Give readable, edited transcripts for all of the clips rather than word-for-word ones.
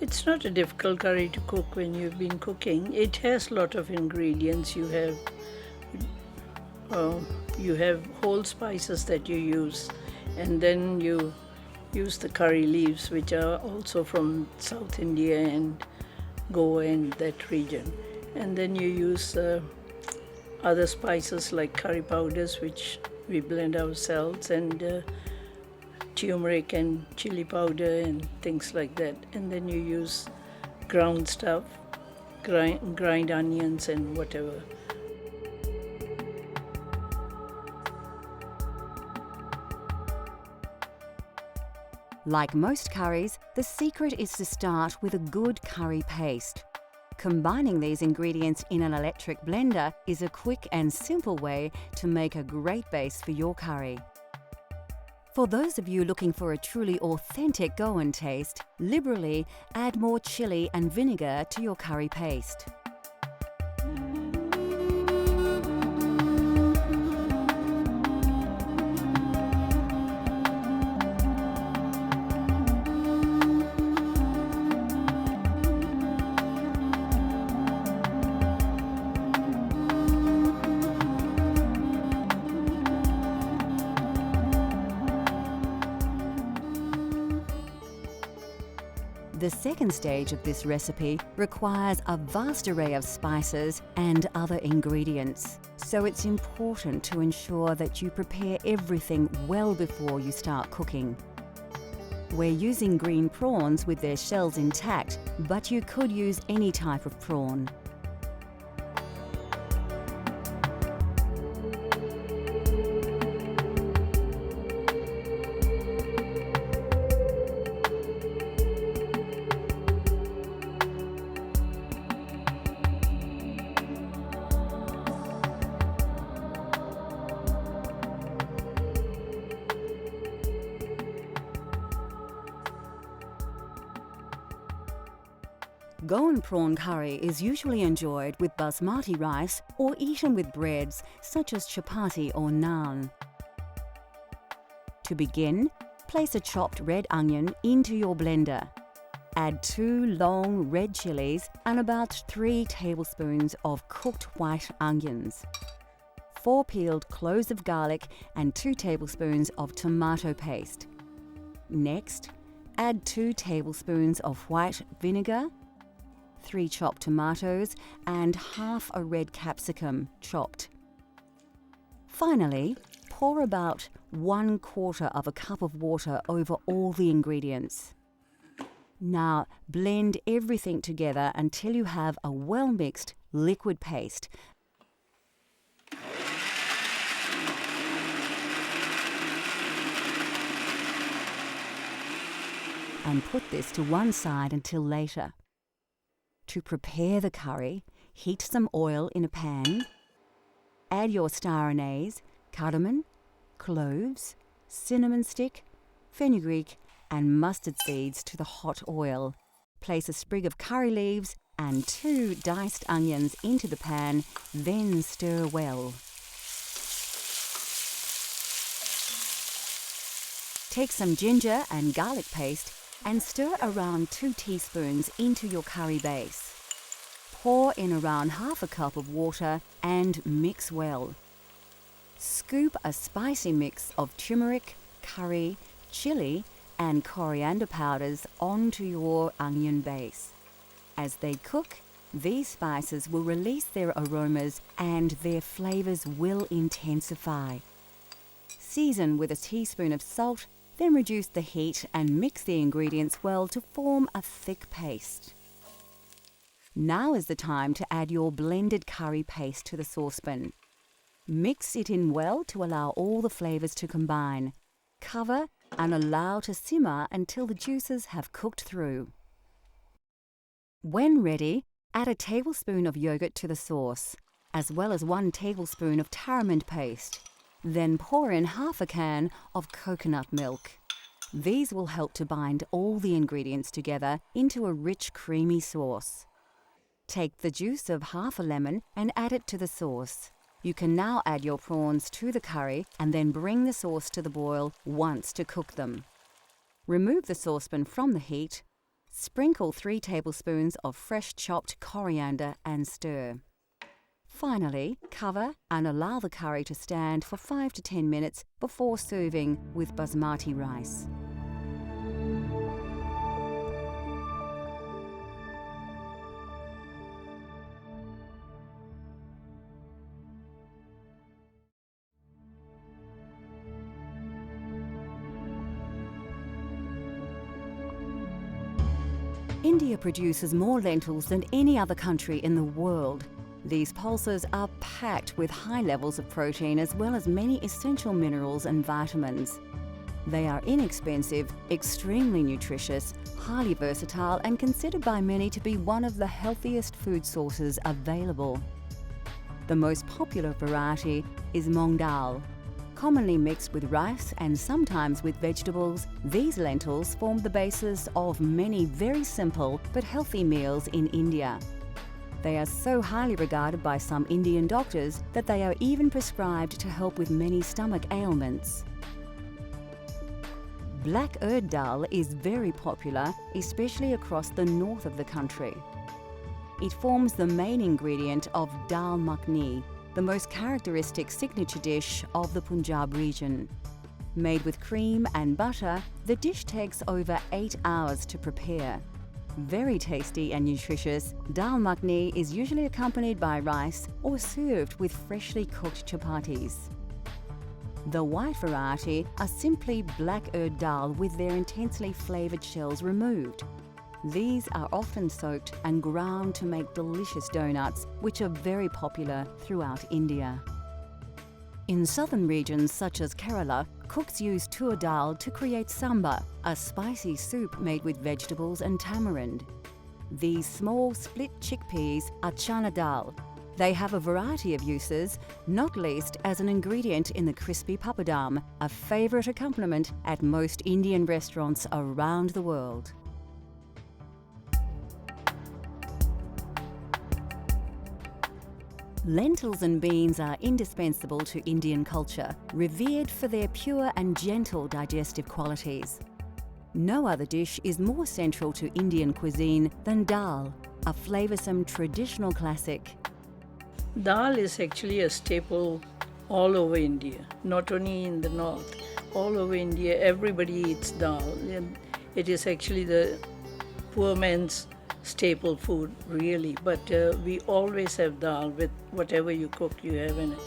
It's not a difficult curry to cook when you've been cooking. It has a lot of ingredients. Uh, you have whole spices that you use, and then you use the curry leaves, which are also from South India and Goa and that region. And then you use other spices like curry powders, which we blend ourselves, and turmeric and chili powder and things like that. And then you use ground stuff, grind onions and whatever. Like most curries, the secret is to start with a good curry paste. Combining these ingredients in an electric blender is a quick and simple way to make a great base for your curry. For those of you looking for a truly authentic Goan taste, liberally add more chili and vinegar to your curry paste. The second stage of this recipe requires a vast array of spices and other ingredients, so it's important to ensure that you prepare everything well before you start cooking. We're using green prawns with their shells intact, but you could use any type of prawn. Goan prawn curry is usually enjoyed with basmati rice or eaten with breads such as chapati or naan. To begin, place a chopped red onion into your blender. Add 2 long red chilies and about 3 tablespoons of cooked white onions, 4 peeled cloves of garlic and 2 tablespoons of tomato paste. Next, add 2 tablespoons of white vinegar, 3 chopped tomatoes and half a red capsicum chopped. Finally, pour about 1/4 of a cup of water over all the ingredients. Now blend everything together until you have a well-mixed liquid paste. And put this to one side until later. To prepare the curry, heat some oil in a pan, add your star anise, cardamom, cloves, cinnamon stick, fenugreek and mustard seeds to the hot oil. Place a sprig of curry leaves and 2 diced onions into the pan, then stir well. Take some ginger and garlic paste and stir around 2 teaspoons into your curry base. Pour in around half a cup of water and mix well. Scoop a spicy mix of turmeric, curry, chili and coriander powders onto your onion base. As they cook, these spices will release their aromas and their flavors will intensify. Season with a teaspoon of salt, then reduce the heat and mix the ingredients well to form a thick paste. Now is the time to add your blended curry paste to the saucepan. Mix it in well to allow all the flavors to combine. Cover and allow to simmer until the juices have cooked through. When ready, add a tablespoon of yogurt to the sauce, as well as 1 tablespoon of tamarind paste. Then pour in half a can of coconut milk. These will help to bind all the ingredients together into a rich, creamy sauce. Take the juice of half a lemon and add it to the sauce. You can now add your prawns to the curry and then bring the sauce to the boil once to cook them. Remove the saucepan from the heat, Sprinkle 3 tablespoons of fresh chopped coriander and stir. Finally, cover and allow the curry to stand for 5 to 10 minutes before serving with basmati rice. India produces more lentils than any other country in the world. These pulses are packed with high levels of protein as well as many essential minerals and vitamins. They are inexpensive, extremely nutritious, highly versatile and considered by many to be one of the healthiest food sources available. The most popular variety is Moong dal. Commonly mixed with rice and sometimes with vegetables, these lentils form the basis of many very simple but healthy meals in India. They are so highly regarded by some Indian doctors that they are even prescribed to help with many stomach ailments. Black urd dal is very popular, especially across the north of the country. It forms the main ingredient of dal makhani, the most characteristic signature dish of the Punjab region. Made with cream and butter, the dish takes over 8 hours to prepare. Very tasty and nutritious, dal makhani is usually accompanied by rice or served with freshly cooked chapatis. The white variety are simply black urd dal with their intensely flavoured shells removed. These are often soaked and ground to make delicious donuts, which are very popular throughout India. In southern regions such as Kerala, cooks use tur dal to create sambar, a spicy soup made with vegetables and tamarind. These small split chickpeas are chana dal. They have a variety of uses, not least as an ingredient in the crispy papadam, a favourite accompaniment at most Indian restaurants around the world. Lentils and beans are indispensable to Indian culture, revered for their pure and gentle digestive qualities. No other dish is more central to Indian cuisine than dal, a flavoursome traditional classic. Dal is actually a staple all over India, not only in the north. All over India, everybody eats dal. And it is actually the poor man's staple food, really. But we always have dal with whatever you cook, you have in it.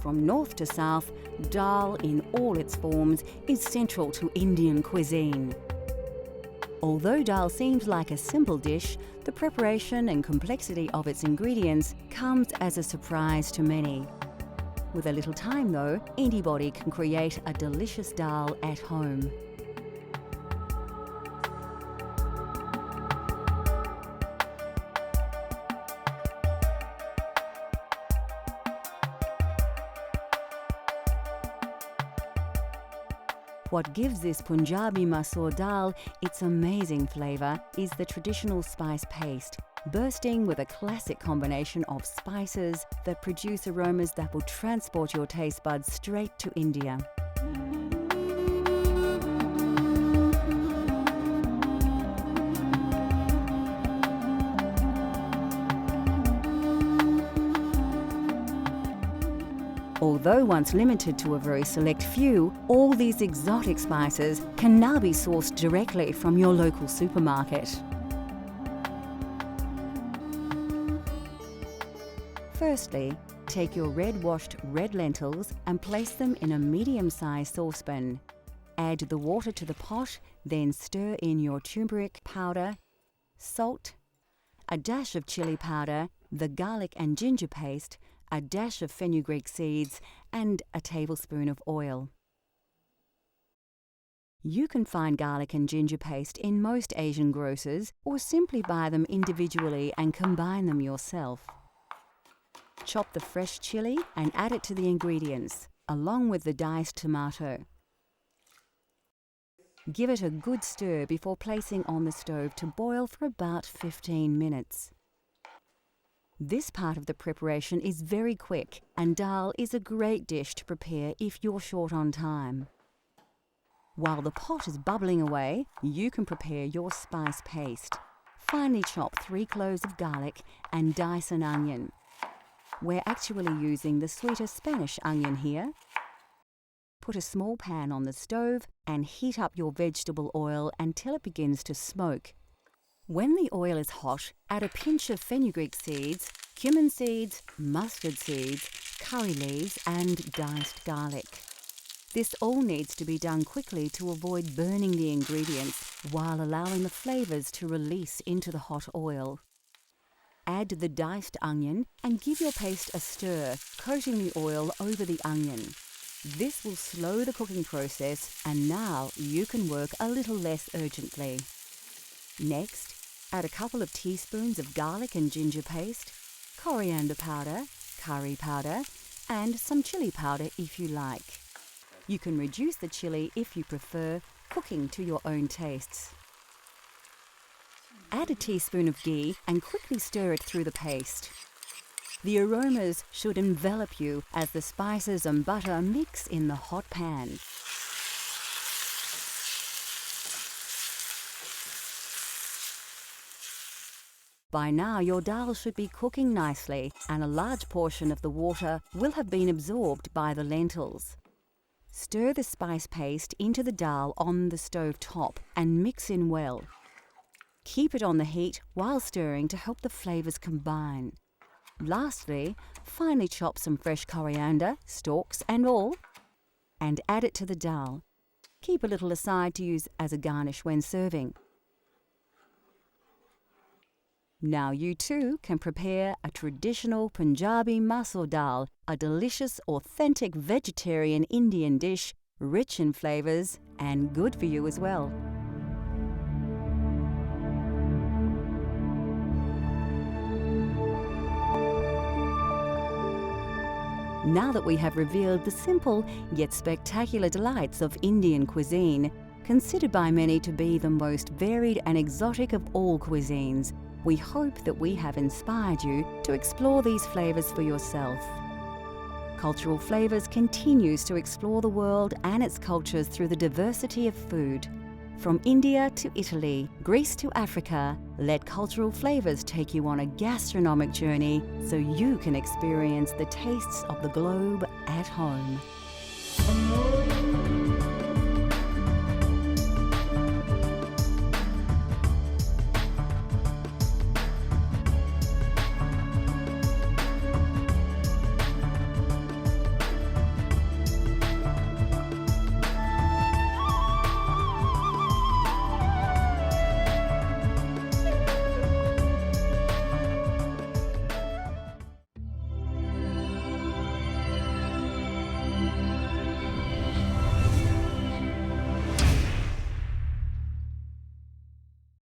From north to south, dal in all its forms is central to Indian cuisine. Although dal seems like a simple dish, the preparation and complexity of its ingredients comes as a surprise to many. With a little time though, anybody can create a delicious dal at home. What gives this Punjabi masoor dal its amazing flavour is the traditional spice paste, bursting with a classic combination of spices that produce aromas that will transport your taste buds straight to India. Although once limited to a very select few, all these exotic spices can now be sourced directly from your local supermarket. Firstly, take your red-washed red lentils and place them in a medium-sized saucepan. Add the water to the pot, then stir in your turmeric powder, salt, a dash of chili powder, the garlic and ginger paste, a dash of fenugreek seeds, and a tablespoon of oil. You can find garlic and ginger paste in most Asian grocers or simply buy them individually and combine them yourself. Chop the fresh chili and add it to the ingredients, along with the diced tomato. Give it a good stir before placing on the stove to boil for about 15 minutes. This part of the preparation is very quick, and dal is a great dish to prepare if you're short on time. While the pot is bubbling away, you can prepare your spice paste. Finely chop 3 cloves of garlic and dice an onion. We're actually using the sweeter Spanish onion here. Put a small pan on the stove and heat up your vegetable oil until it begins to smoke. When the oil is hot, add a pinch of fenugreek seeds, cumin seeds, mustard seeds, curry leaves and diced garlic. This all needs to be done quickly to avoid burning the ingredients while allowing the flavours to release into the hot oil. Add the diced onion and give your paste a stir, coating the oil over the onion. This will slow the cooking process, and now you can work a little less urgently. Next, add a couple of teaspoons of garlic and ginger paste, coriander powder, curry powder, and some chili powder if you like. You can reduce the chili if you prefer, cooking to your own tastes. Add a teaspoon of ghee and quickly stir it through the paste. The aromas should envelop you as the spices and butter mix in the hot pan. By now your dal should be cooking nicely, and a large portion of the water will have been absorbed by the lentils. Stir the spice paste into the dal on the stove top and mix in well. Keep it on the heat while stirring to help the flavours combine. Lastly, finely chop some fresh coriander, stalks and all, and add it to the dal. Keep a little aside to use as a garnish when serving. Now you too can prepare a traditional Punjabi masoor dal, a delicious, authentic vegetarian Indian dish, rich in flavours and good for you as well. Now that we have revealed the simple yet spectacular delights of Indian cuisine, considered by many to be the most varied and exotic of all cuisines, we hope that we have inspired you to explore these flavours for yourself. Cultural Flavours continues to explore the world and its cultures through the diversity of food. From India to Italy, Greece to Africa, let Cultural Flavours take you on a gastronomic journey so you can experience the tastes of the globe at home.